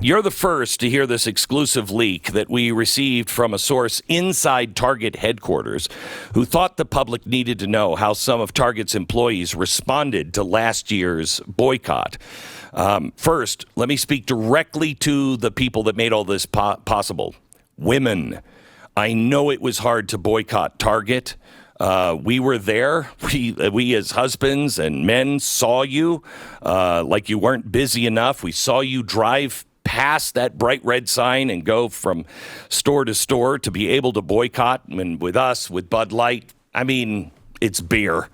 You're the first to hear this exclusive leak that we received from a source inside Target headquarters who thought the public needed to know how some of Target's employees responded to last year's boycott. First, let me speak directly to the people that made all this possible. Women. I know it was hard to boycott Target. We were there. We as husbands and men saw you like you weren't busy enough. We saw you drive past that bright red sign and go from store to store to be able to boycott. And with us, with Bud Light, I mean, it's beer.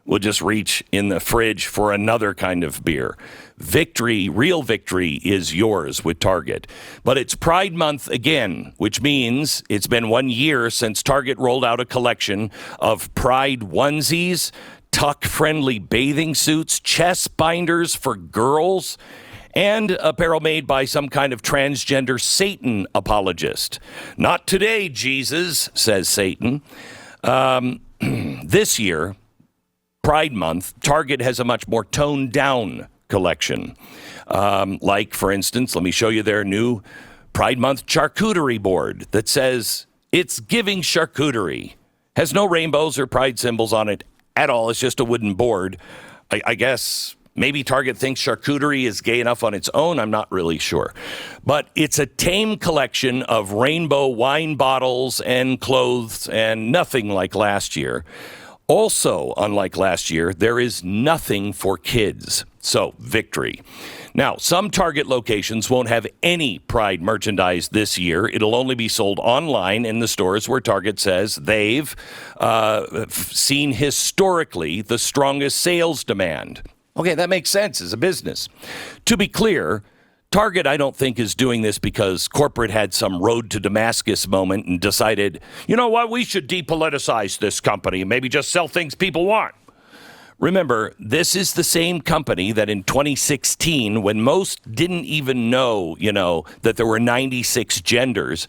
We'll just reach in the fridge for another kind of beer. Victory, real victory, is yours with Target. But it's Pride Month again, which means it's been 1 year since Target rolled out a collection of Pride onesies, tuck-friendly bathing suits, chest binders for girls, and apparel made by some kind of transgender Satan apologist. Not today, Jesus, says Satan. This year, Pride Month, Target has a much more toned-down collection. Like, for instance, let me show you their new Pride Month charcuterie board that says it's giving charcuterie. Has no rainbows or pride symbols on it at all. It's just a wooden board. I guess maybe Target thinks charcuterie is gay enough on its own. I'm not really sure. But it's a tame collection of rainbow wine bottles and clothes and nothing like last year. Also, unlike last year, there is nothing for kids. So, victory. Now, some Target locations won't have any Pride merchandise this year. It'll only be sold online in the stores where Target says they've seen historically the strongest sales demand. Okay, that makes sense as a business. To be clear, Target, I don't think, is doing this because corporate had some road to Damascus moment and decided, you know what, we should depoliticize this company and maybe just sell things people want. Remember, this is the same company that in 2016, when most didn't even know, that there were 96 genders,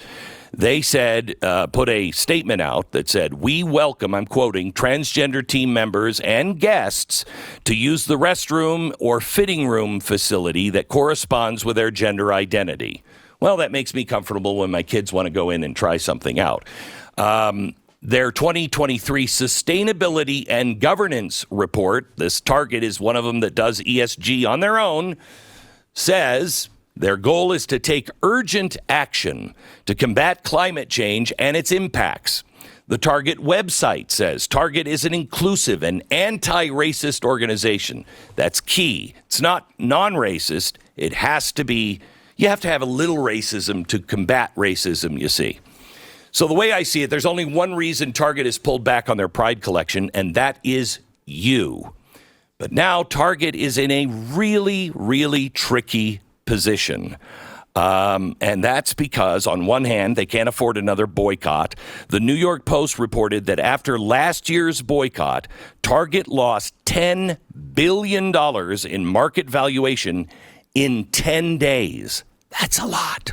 they said, put a statement out that said, we welcome, I'm quoting, transgender team members and guests to use the restroom or fitting room facility that corresponds with their gender identity. Well, that makes me comfortable when my kids want to go in and try something out. Their 2023 Sustainability and Governance Report, this Target is one of them that does ESG on their own, says their goal is to take urgent action to combat climate change and its impacts. The Target website says Target is an inclusive and anti-racist organization. That's key. It's not non-racist. It has to be, you have to have a little racism to combat racism, you see. So the way I see it, there's only one reason Target has pulled back on their Pride collection, and that is you. But now Target is in a really, really tricky position. And that's because, on one hand, they can't afford another boycott. The New York Post reported that after last year's boycott, Target lost $10 billion in market valuation in 10 days. That's a lot.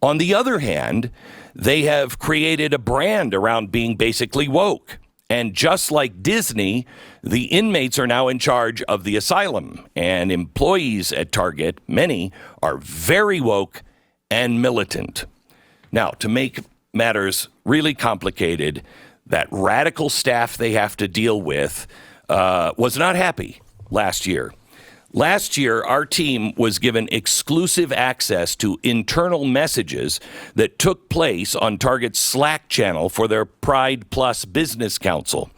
On the other hand, they have created a brand around being basically woke. And just like Disney, the inmates are now in charge of the asylum. And employees at Target, many, are very woke and militant. Now, to make matters really complicated, that radical staff they have to deal with was not happy last year. Last year, our team was given exclusive access to internal messages that took place on Target's Slack channel for their Pride Plus Business Council.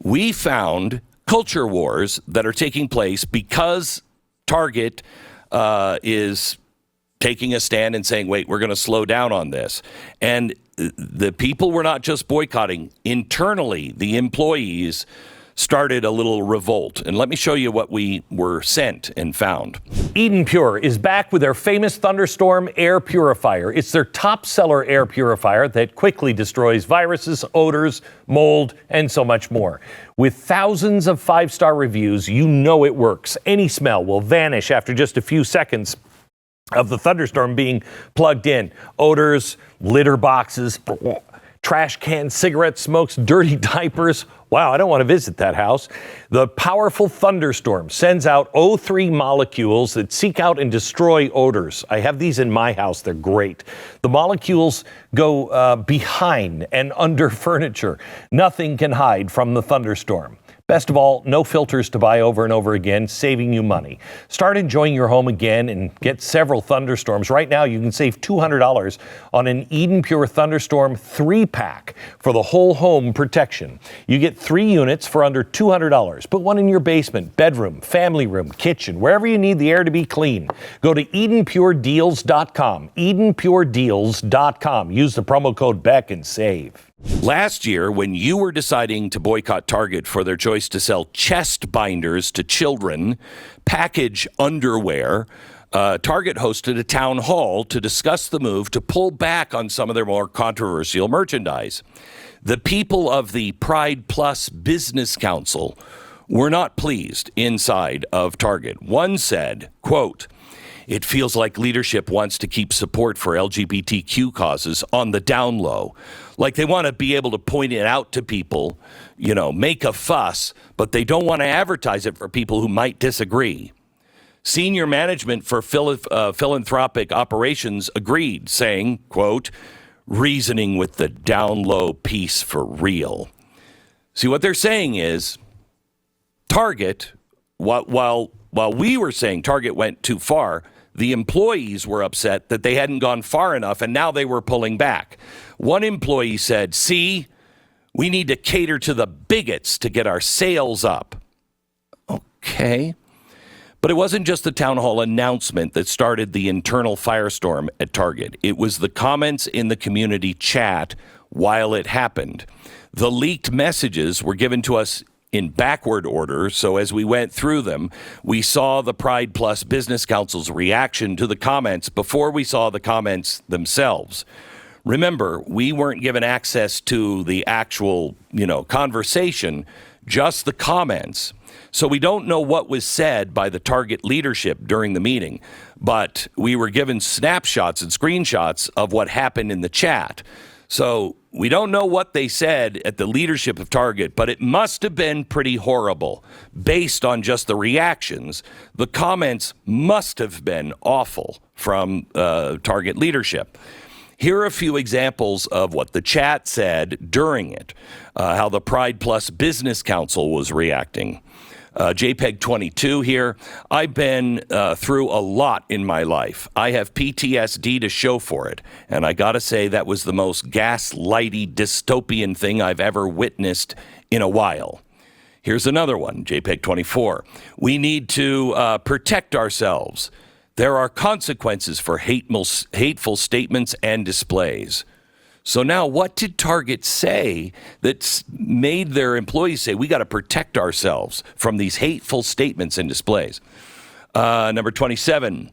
We found culture wars that are taking place because Target is taking a stand and saying, wait, we're going to slow down on this. And the people were not just boycotting. Internally, the employees started a little revolt. And let me show you what we were sent and found. Eden Pure is back with their famous Thunderstorm air purifier. It's their top seller air purifier that quickly destroys viruses, odors, mold, and so much more. With thousands of 5-star reviews, you know it works. Any smell will vanish after just a few seconds of the Thunderstorm being plugged in. Odors, litter boxes, trash can cigarette smokes, dirty diapers. Wow, I don't want to visit that house. The powerful thunderstorm sends out O3 molecules that seek out and destroy odors. I have these in my house. They're great. The molecules go behind and under furniture. Nothing can hide from the thunderstorm. Best of all, no filters to buy over and over again, saving you money. Start enjoying your home again and get several thunderstorms. Right now, you can save $200 on an Eden Pure Thunderstorm 3-pack for the whole home protection. You get 3 units for under $200. Put one in your basement, bedroom, family room, kitchen, wherever you need the air to be clean. Go to EdenPureDeals.com, EdenPureDeals.com. Use the promo code Beck and save. Last year, when you were deciding to boycott Target for their choice to sell chest binders to children, package underwear, Target hosted a town hall to discuss the move to pull back on some of their more controversial merchandise. The people of the Pride Plus Business Council were not pleased inside of Target. One said, quote, "It feels like leadership wants to keep support for LGBTQ causes on the down low. Like they want to be able to point it out to people, you know, make a fuss, but they don't want to advertise it for people who might disagree." Senior management for philanthropic operations agreed, saying, quote, "Reasoning with the down low piece for real." See, what they're saying is Target, while we were saying Target went too far, the employees were upset that they hadn't gone far enough, and now they were pulling back. One employee said, "See, we need to cater to the bigots to get our sales up." Okay. But it wasn't just the town hall announcement that started the internal firestorm at Target. It was the comments in the community chat while it happened. The leaked messages were given to us in backward order, so as we went through them, we saw the Pride Plus Business Council's reaction to the comments before we saw the comments themselves. Remember, we weren't given access to the actual, conversation, just the comments. So we don't know what was said by the Target leadership during the meeting, but we were given snapshots and screenshots of what happened in the chat. So we don't know what they said at the leadership of Target, but it must have been pretty horrible. Based on just the reactions, the comments must have been awful from Target leadership. Here are a few examples of what the chat said during it, how the Pride Plus Business Council was reacting. JPEG 22 here. I've been through a lot in my life. I have PTSD to show for it. And I got to say, that was the most gaslighty dystopian thing I've ever witnessed in a while. Here's another one, JPEG 24. We need to protect ourselves. There are consequences for hateful statements and displays. So now what did Target say that made their employees say, we got to protect ourselves from these hateful statements and displays? Number 27,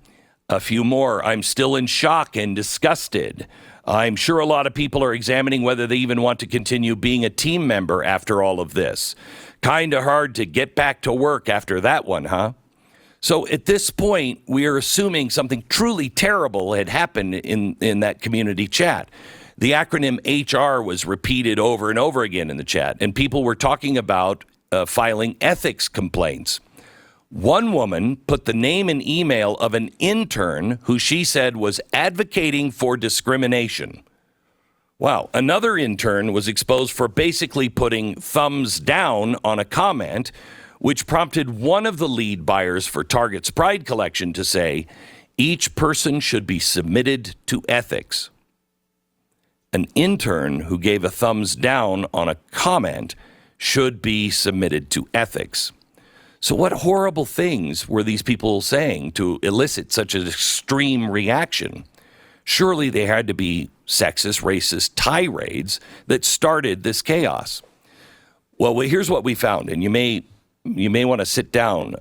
a few more. I'm still in shock and disgusted. I'm sure a lot of people are examining whether they even want to continue being a team member after all of this. Kind of hard to get back to work after that one, huh? So at this point, we are assuming something truly terrible had happened in that community chat. The acronym HR was repeated over and over again in the chat, and people were talking about filing ethics complaints. One woman put the name and email of an intern who she said was advocating for discrimination. Wow. Another intern was exposed for basically putting thumbs down on a comment, which prompted one of the lead buyers for Target's Pride collection to say, each person should be submitted to ethics. An intern who gave a thumbs down on a comment should be submitted to ethics. So what horrible things were these people saying to elicit such an extreme reaction? Surely they had to be sexist, racist tirades that started this chaos. Well, here's what we found, and you may want to sit down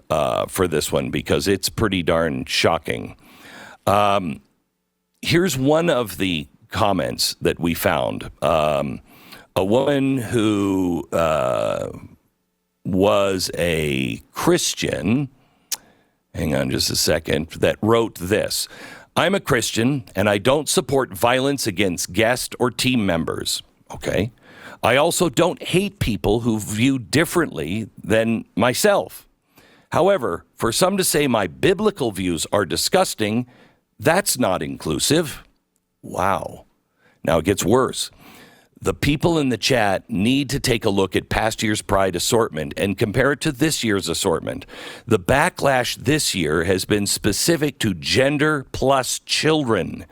for this one because it's pretty darn shocking. Here's one of the comments that we found. A woman who was a Christian, hang on just a second, that wrote this. I'm a Christian and I don't support violence against guests or team members. Okay. I also don't hate people who view differently than myself. However, for some to say my biblical views are disgusting, that's not inclusive. Wow. Now it gets worse. The people in the chat need to take a look at past year's Pride assortment and compare it to this year's assortment. The backlash this year has been specific to gender plus children.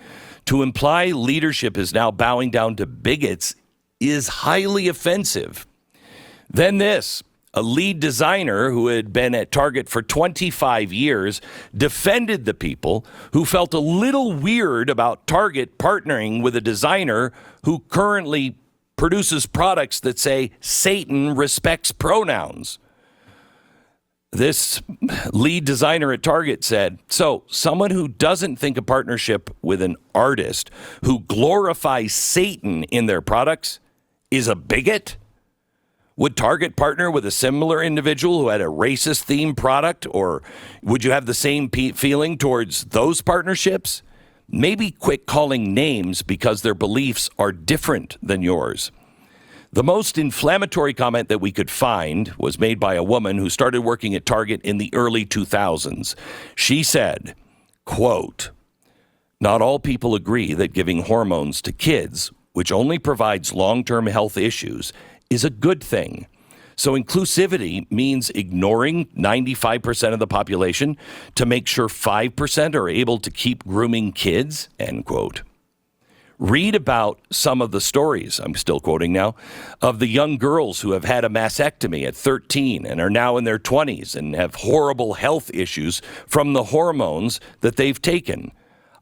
To imply leadership is now bowing down to bigots is highly offensive. Then this. A lead designer who had been at Target for 25 years defended the people who felt a little weird about Target partnering with a designer who currently produces products that say Satan respects pronouns. This lead designer at Target said, so someone who doesn't think a partnership with an artist who glorifies Satan in their products is a bigot? Would Target partner with a similar individual who had a racist themed product, or would you have the same feeling towards those partnerships? Maybe quit calling names because their beliefs are different than yours. The most inflammatory comment that we could find was made by a woman who started working at Target in the early 2000s. She said, quote, not all people agree that giving hormones to kids, which only provides long-term health issues, is a good thing. So inclusivity means ignoring 95% of the population to make sure 5% are able to keep grooming kids, end quote. Read about some of the stories, I'm still quoting now, of the young girls who have had a mastectomy at 13 and are now in their 20s and have horrible health issues from the hormones that they've taken.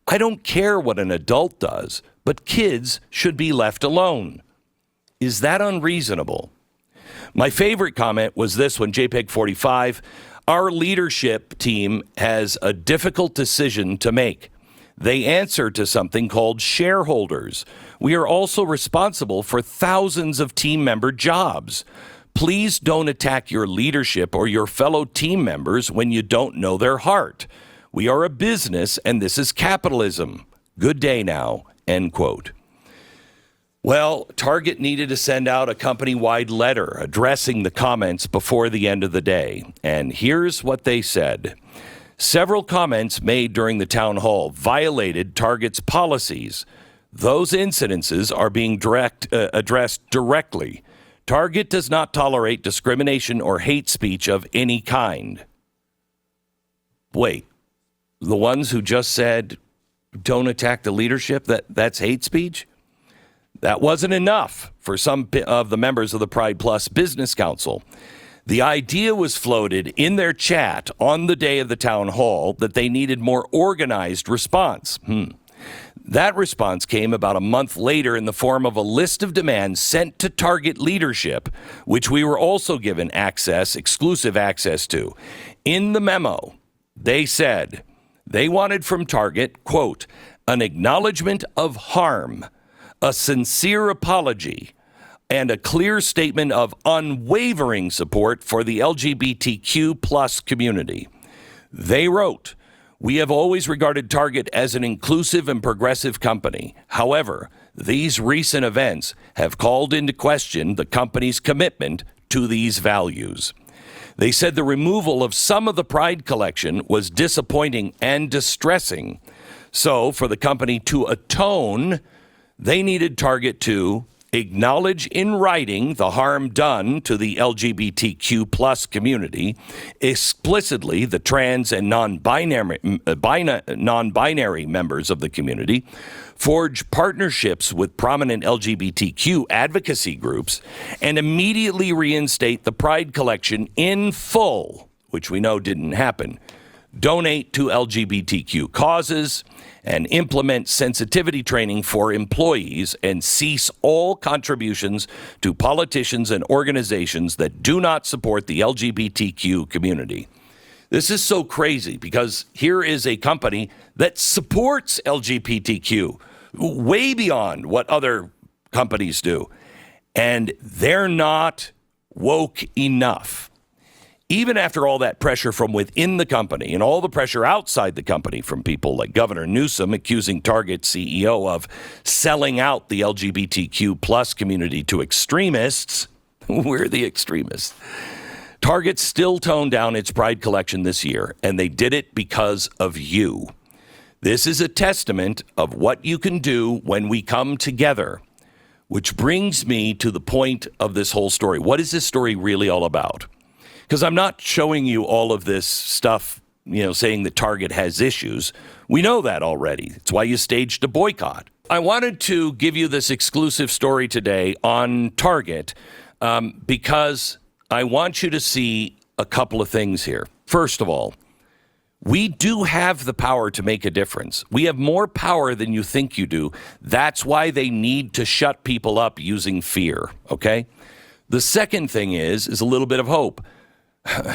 I don't care what an adult does, but kids should be left alone. Is that unreasonable? My favorite comment was this one, JPEG 45. Our leadership team has a difficult decision to make. They answer to something called shareholders. We are also responsible for thousands of team member jobs. Please don't attack your leadership or your fellow team members when you don't know their heart. We are a business and this is capitalism. Good day now, end quote. Well, Target needed to send out a company-wide letter addressing the comments before the end of the day. And here's what they said. Several comments made during the town hall violated Target's policies. Those incidences are being addressed directly. Target does not tolerate discrimination or hate speech of any kind. Wait, the ones who just said, don't attack the leadership, that's hate speech? That wasn't enough for some of the members of the Pride Plus Business Council. The idea was floated in their chat on the day of the town hall that they needed more organized response. That response came about a month later in the form of a list of demands sent to Target leadership, which we were also given exclusive access to. In the memo, they said they wanted from Target, quote, an acknowledgement of harm, a sincere apology, and a clear statement of unwavering support for the LGBTQ plus community. They wrote, we have always regarded Target as an inclusive and progressive company. However, these recent events have called into question the company's commitment to these values. They said the removal of some of the Pride collection was disappointing and distressing. So for the company to atone, they needed Target to acknowledge in writing the harm done to the LGBTQ plus community, explicitly the trans and non-binary members of the community, forge partnerships with prominent LGBTQ advocacy groups, and immediately reinstate the Pride collection in full, which we know didn't happen. Donate to LGBTQ causes, and implement sensitivity training for employees, and cease all contributions to politicians and organizations that do not support the LGBTQ community. This is so crazy because here is a company that supports LGBTQ way beyond what other companies do, and they're not woke enough. Even after all that pressure from within the company and all the pressure outside the company from people like Governor Newsom accusing Target CEO of selling out the LGBTQ plus community to extremists, we're the extremists. Target still toned down its Pride collection this year, and they did it because of you. This is a testament of what you can do when we come together, which brings me to the point of this whole story. What is this story really all about? Because I'm not showing you all of this stuff, saying that Target has issues. We know that already. It's why you staged a boycott. I wanted to give you this exclusive story today on Target because I want you to see a couple of things here. First of all, we do have the power to make a difference. We have more power than you think you do. That's why they need to shut people up using fear, okay? The second thing is a little bit of hope.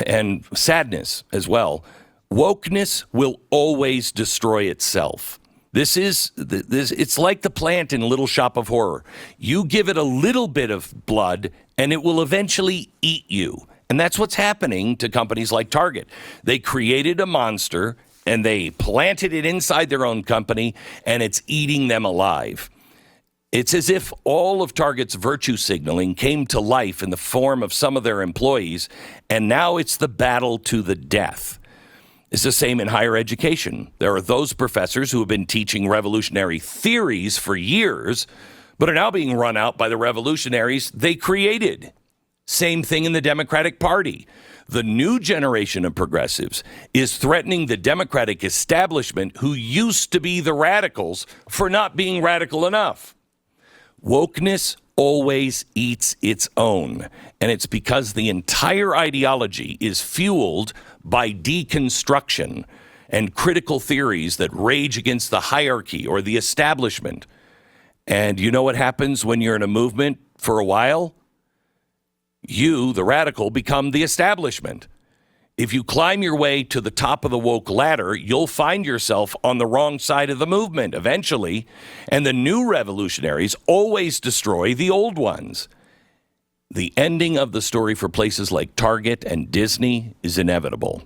And sadness as well. Wokeness will always destroy itself. It's like the plant in Little Shop of Horror. You give it a little bit of blood and it will eventually eat you. And that's what's happening to companies like Target. They created a monster and they planted it inside their own company and it's eating them alive. It's as if all of Target's virtue signaling came to life in the form of some of their employees, and now it's the battle to the death. It's the same in higher education. There are those professors who have been teaching revolutionary theories for years, but are now being run out by the revolutionaries they created. Same thing in the Democratic Party. The new generation of progressives is threatening the Democratic establishment who used to be the radicals for not being radical enough. Wokeness always eats its own, and it's because the entire ideology is fueled by deconstruction and critical theories that rage against the hierarchy or the establishment. And you know what happens when you're in a movement for a while? You, the radical, become the establishment. If you climb your way to the top of the woke ladder, you'll find yourself on the wrong side of the movement eventually, and the new revolutionaries always destroy the old ones. The ending of the story for places like Target and Disney is inevitable.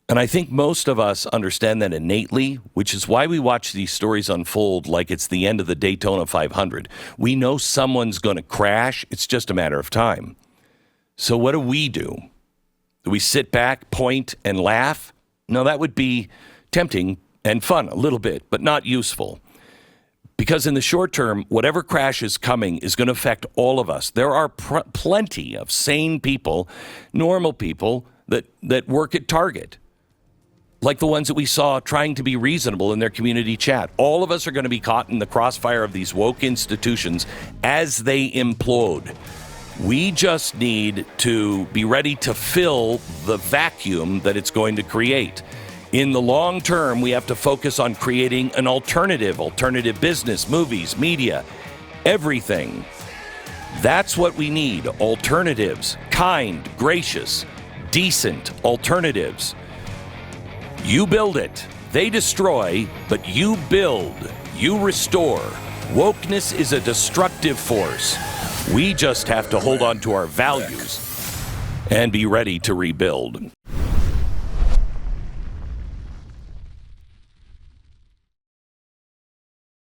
And I think most of us understand that innately, which is why we watch these stories unfold like it's the end of the Daytona 500. We know someone's going to crash. It's just a matter of time. So what do? Do we sit back, point, and laugh? No, that would be tempting and fun a little bit, but not useful. Because in the short term, whatever crash is coming is going to affect all of us. There are plenty of sane people, normal people that work at Target, like the ones that we saw trying to be reasonable in their community chat. All of us are going to be caught in the crossfire of these woke institutions as they implode. We just need to be ready to fill the vacuum that it's going to create. In the long term, we have to focus on creating an alternative business, movies, media, everything. That's what we need. Alternatives, kind, gracious, decent alternatives. You build it. They destroy, but you build. You restore. Wokeness is a destructive force. We just have to hold on to our values and be ready to rebuild.